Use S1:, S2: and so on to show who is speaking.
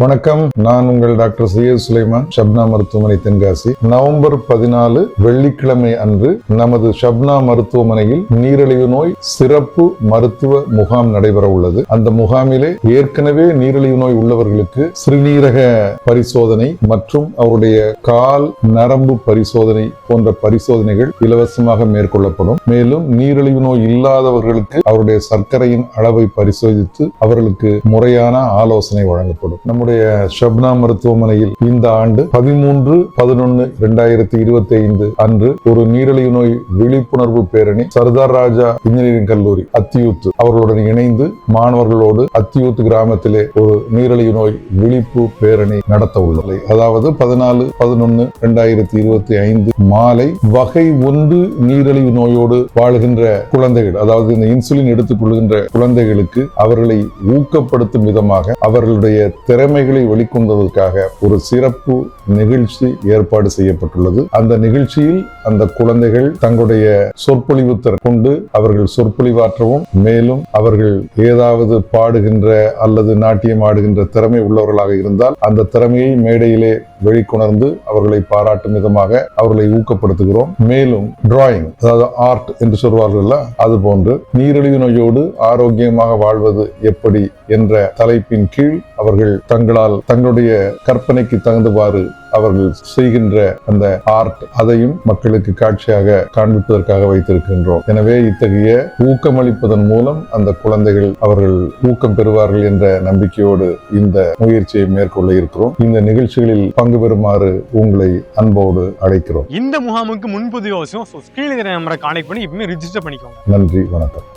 S1: வணக்கம், நான் உங்கள் டாக்டர் சையத் சுலைமான், ஷப்னா மருத்துவமனை, தென்காசி. நவம்பர் 14 வெள்ளிக்கிழமை அன்று நமது ஷப்னா மருத்துவமனையில் நீரிழிவு நோய் சிறப்பு மருத்துவ முகாம் நடைபெற உள்ளது. அந்த முகாமிலே ஏற்கனவே நீரிழிவு நோய் உள்ளவர்களுக்கு சிறுநீரக பரிசோதனை மற்றும் அவருடைய கால் நரம்பு பரிசோதனை போன்ற பரிசோதனைகள் இலவசமாக மேற்கொள்ளப்படும். மேலும் நீரிழிவு நோய் இல்லாதவர்களுக்கு அவருடைய சர்க்கரையின் அளவை பரிசோதித்து அவர்களுக்கு முறையான ஆலோசனை வழங்கப்படும். நம்முடைய ஷப்னா மருத்துவமனையில் இந்த ஆண்டு 13/11/2025 அன்று ஒரு நீரிழிவு நோய் விழிப்புணர்வு பேரணி சர்தார் ராஜா இன்ஜினியரிங் கல்லூரி அத்தியூத் அவர்களுடன் இணைந்து மாணவர்களோடு அத்தியூத் கிராமத்திலே ஒரு நீரிழிவு நோய் விழிப்பு பேரணி நடத்த உள்ளது. அதாவது 14/11/2025 மாலை வகை 1 நீரிழிவு நோயோடு வாழ்கின்ற குழந்தைகள், அதாவது இந்த இன்சுலின் எடுத்துக் கொள்கின்ற குழந்தைகளுக்கு அவர்களை ஊக்கப்படுத்தும் விதமாக அவர்களுடைய திறமைகளை வெளிக்கொண்டதற்காக ஒரு சிறப்பு நிகழ்ச்சி ஏற்பாடு செய்யப்பட்டுள்ளது. அந்த நிகழ்ச்சியில் அந்த குழந்தைகள் தங்களுடைய சொற்பொழிவு கொண்டு அவர்கள் சொற்பொழிவாற்றவும், மேலும் அவர்கள் ஏதாவது பாடுகின்ற அல்லது நாட்டியம் ஆடுகின்ற திறமை உள்ளவர்களாக இருந்தால் அந்த திறமையை மேடையிலே வெளிக்கொணர்ந்து அவர்களை பாராட்டும் விதமாக அவர்களை ஊக்கப்படுத்துகிறோம். மேலும் டிராயிங், அதாவது ஆர்ட் என்று சொல்வார்கள், அது போன்று நீரிழிவு நோயோடு ஆரோக்கியமாக வாழ்வது எப்படி என்ற தலைப்பின் கீழ் அவர்கள் தங்களுடைய கற்பனைக்கு தகுந்தவாறு அவர்கள் செய்கின்ற அந்த ஆர்ட், அதையும் மக்களுக்கு காட்சியாக காண்பிப்பதற்காக வைத்திருக்கின்றோம். எனவே இத்தகைய ஊக்கமளிப்பதன் மூலம் அந்த குழந்தைகள் அவர்கள் ஊக்கம் பெறுவார்கள் என்ற நம்பிக்கையோடு இந்த முயற்சியை மேற்கொள்ள இருக்கிறோம். இந்த நிகழ்ச்சிகளில் பங்கு பெறுமாறு உங்களை அன்போடு அழைக்கிறோம்.
S2: இந்த முகாமுக்கு முன்பதிவு அவசியம். கீழே நம்பரை கான்டாக்ட் பண்ணி இப்பவுமே ரிஜிஸ்டர் பண்ணிக்கோங்க.
S1: நன்றி, வணக்கம்.